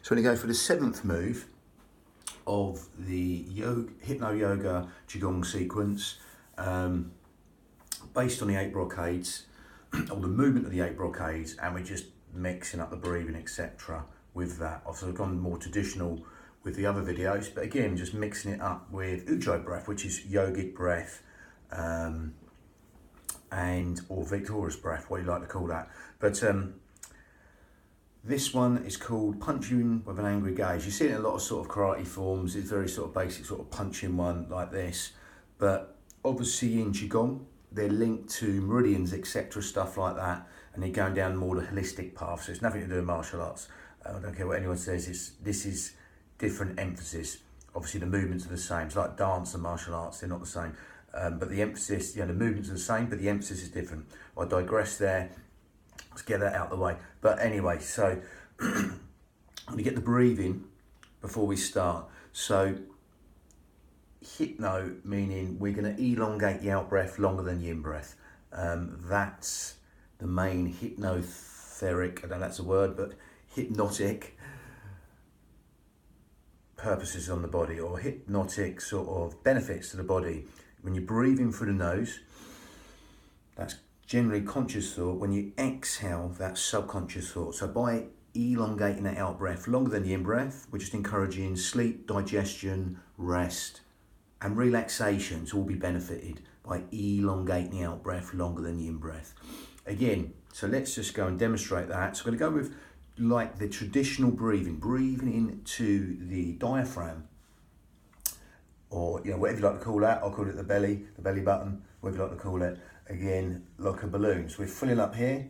So we're going to go for the 7th move of the hypno yoga qigong sequence, based on the 8 brocades, or the movement of the 8 brocades, and we're just mixing up the breathing, etc. with that. Obviously I've gone more traditional with the other videos, but again, just mixing it up with ujjayi breath, which is yogic breath, and or victorious breath, what you like to call that. But this one is called Punch You In With An Angry Gaze. You see it in a lot of sort of karate forms. It's very sort of basic sort of punching one like this. But obviously in Qigong, they're linked to meridians, etc., stuff like that. And they're going down more the holistic path. So it's nothing to do with martial arts. I don't care what anyone says. This is different emphasis. Obviously the movements are the same. It's like dance and martial arts, they're not the same. But the emphasis, the movements are the same, but the emphasis is different. I digress there. Let's get that out of the way. But anyway, so I'm going to get the breathing before we start. So hypno, meaning we're going to elongate the out breath longer than the in breath. That's the main hypnotheric, I don't know if that's a word, but hypnotic purposes on the body, or hypnotic sort of benefits to the body. When you're breathing through the nose, that's generally conscious thought. When you exhale, that's subconscious thought. So by elongating that out breath longer than the in breath, we're just encouraging sleep, digestion, rest, and relaxation to all be benefited by elongating the out breath longer than the in breath. Again, so let's just go and demonstrate that. So we're going to go with like the traditional breathing into the diaphragm, or whatever you like to call that. I'll call it the belly button, whatever you like to call it. Again, like a balloon. So we're filling up here,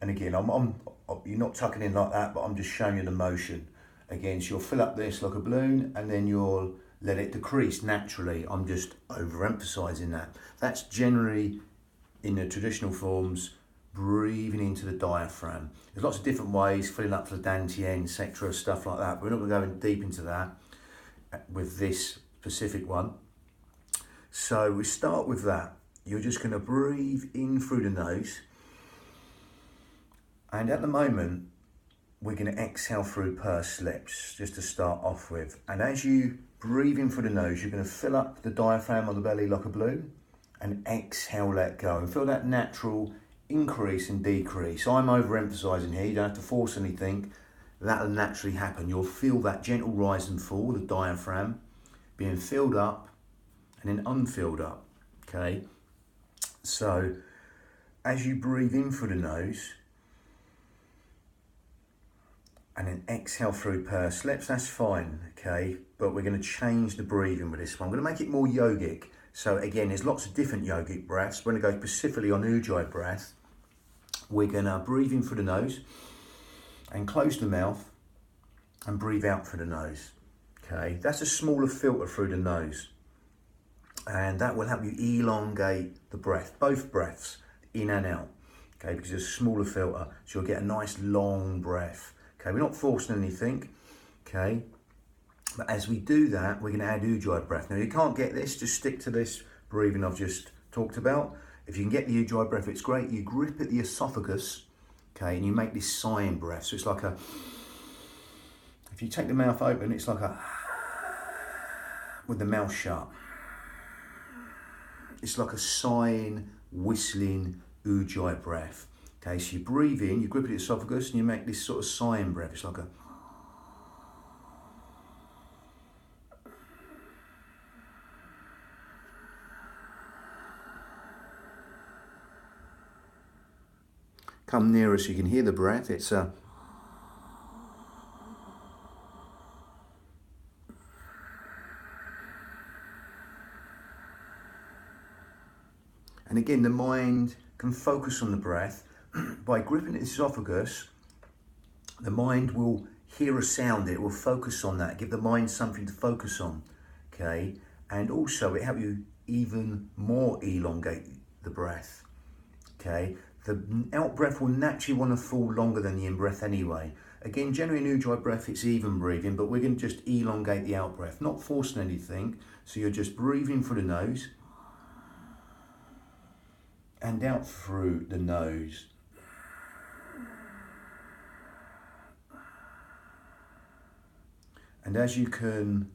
and again, you're not tucking in like that, but I'm just showing you the motion. Again, so you'll fill up this like a balloon, and then you'll let it decrease naturally. I'm just overemphasizing that. That's generally, in the traditional forms, breathing into the diaphragm. There's lots of different ways, filling up for the dantian, etc., stuff like that. But we're not going to go in deep into that with this specific one. So we start with that. You're just going to breathe in through the nose. And at the moment, we're going to exhale through pursed lips, just to start off with. And as you breathe in through the nose, you're going to fill up the diaphragm or the belly like a balloon, and exhale, let go. And feel that natural increase and decrease. I'm overemphasizing here, you don't have to force anything. That'll naturally happen. You'll feel that gentle rise and fall, the diaphragm, being filled up and then unfilled up, okay? So as you breathe in through the nose and then exhale through pursed lips, that's fine, okay? But we're going to change the breathing with this one. I'm going to make it more yogic. So again, there's lots of different yogic breaths. We're going to go specifically on ujjayi breath. We're going to breathe in through the nose and close the mouth and breathe out through the nose, okay? That's a smaller filter through the nose. And that will help you elongate the breath, both breaths, in and out, okay, because it's a smaller filter, so you'll get a nice long breath, okay? We're not forcing anything, okay? But as we do that, we're going to add ujjayi breath. Now, you can't get this, just stick to this breathing I've just talked about. If you can get the ujjayi breath, it's great. You grip at the esophagus, okay, and you make this sighing breath. So it's like a, if you take the mouth open, it's like a, with the mouth shut. It's like a sighing, whistling ujjayi breath. Okay, so you breathe in, you grip at the esophagus, and you make this sort of sighing breath. It's like a, come nearer so you can hear the breath. It's a, and again, the mind can focus on the breath. By gripping the esophagus, the mind will hear a sound, it will focus on that, give the mind something to focus on, okay? And also it helps you even more elongate the breath, okay? The out breath will naturally want to fall longer than the in breath anyway. Again, generally in ujjayi breath, it's even breathing, but we're going to just elongate the out breath, not forcing anything. So you're just breathing through the nose and out through the nose. And as you can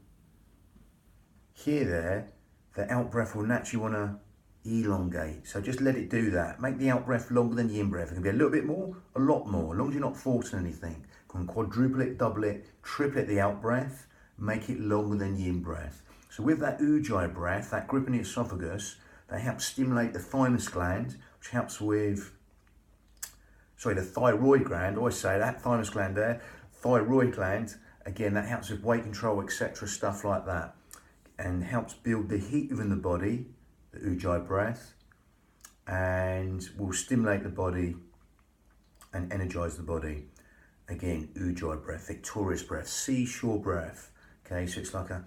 hear there, the out breath will naturally want to elongate. So just let it do that. Make the out breath longer than the in breath. It can be a little bit more, a lot more, as long as you're not forcing anything. You can quadruple it, double it, triple it the out breath, make it longer than the in breath. So with that ujjayi breath, that grip in the esophagus, that helps stimulate the thymus gland, which helps with, the thyroid gland. I always say that, thymus gland there, thyroid gland, again, that helps with weight control, etc., stuff like that. And helps build the heat within the body, the ujjayi breath, and will stimulate the body and energize the body. Again, ujjayi breath, victorious breath, seashore breath. Okay, so it's like a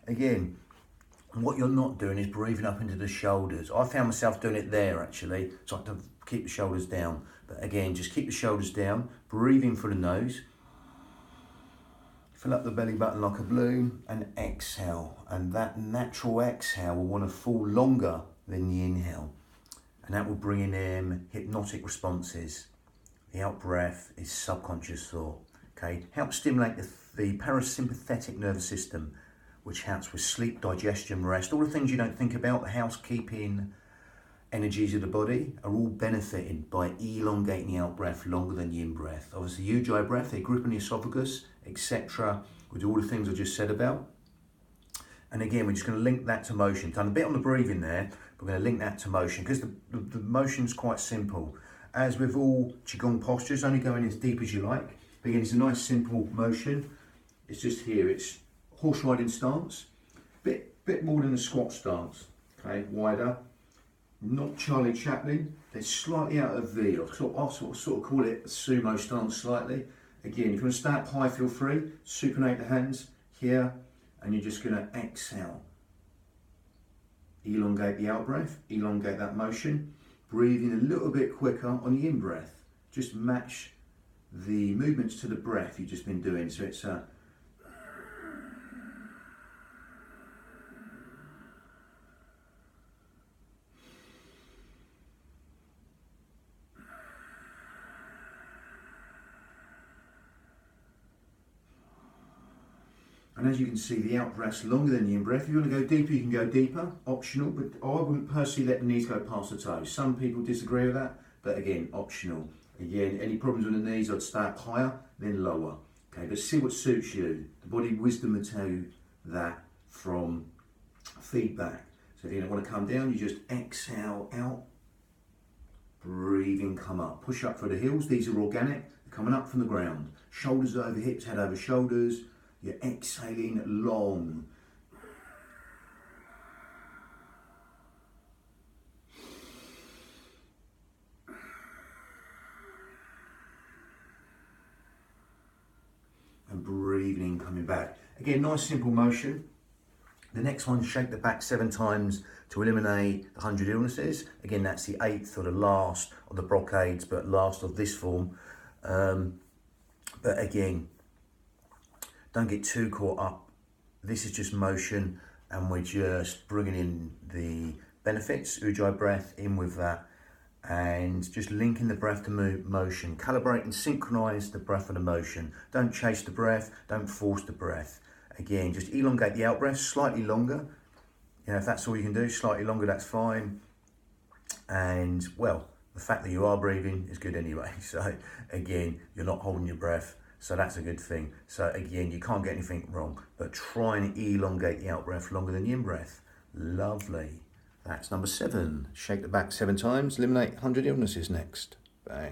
again, what you're not doing is breathing up into the shoulders. I found myself doing it there actually, so I have to keep the shoulders down. But again, just keep the shoulders down, breathe in through the nose, fill up the belly button like a balloon, and exhale. And that natural exhale will want to fall longer than the inhale. And that will bring in them hypnotic responses. The out breath is subconscious thought. Okay, helps stimulate the parasympathetic nervous system, which helps with sleep, digestion, rest, all the things you don't think about, the housekeeping energies of the body are all benefited by elongating the out breath longer than the in breath. Obviously, ujjayi breath, they grip on the esophagus, etc., with all the things I just said about. And again, we're just going to link that to motion. Done a bit on the breathing there, but we're going to link that to motion because the motion's quite simple. As with all Qigong postures, only going as deep as you like. But again, it's a nice simple motion. It's just here, it's horse riding stance, bit more than a squat stance, okay, wider, not Charlie Chaplin, they're slightly out of V, I sort of call it a sumo stance slightly. Again, if you want to start high, feel free, supinate the hands here, and you're just going to exhale. Elongate the out breath, elongate that motion, breathing a little bit quicker on the in breath, just match the movements to the breath you've just been doing, so it's a and as you can see, the out breath's longer than the in breath. If you want to go deeper, you can go deeper, optional, but I wouldn't personally let the knees go past the toes. Some people disagree with that, but again, optional. Again, any problems with the knees, I'd start higher, then lower. Okay, but see what suits you. The body wisdom will tell you that from feedback. So if you don't want to come down, you just exhale out, breathing, come up. Push up for the heels, these are organic, they're coming up from the ground. Shoulders over hips, head over shoulders. You're exhaling long. And breathing in, coming back. Again, nice simple motion. The next one, shake the back 7 times to eliminate the 100 illnesses. Again, that's the 8th or the last of the brocades, but last of this form. But again, don't get too caught up. This is just motion, and we're just bringing in the benefits, ujjayi breath, in with that, and just linking the breath to motion. Calibrate and synchronize the breath and the motion. Don't chase the breath, don't force the breath. Again, just elongate the out breath slightly longer. You know, if that's all you can do, slightly longer, that's fine. And well, the fact that you are breathing is good anyway. So again, you're not holding your breath. So that's a good thing. So again, you can't get anything wrong, but try and elongate the out breath longer than the in breath. Lovely. That's number 7. Shake the back 7 times, eliminate 100 illnesses next. Bang.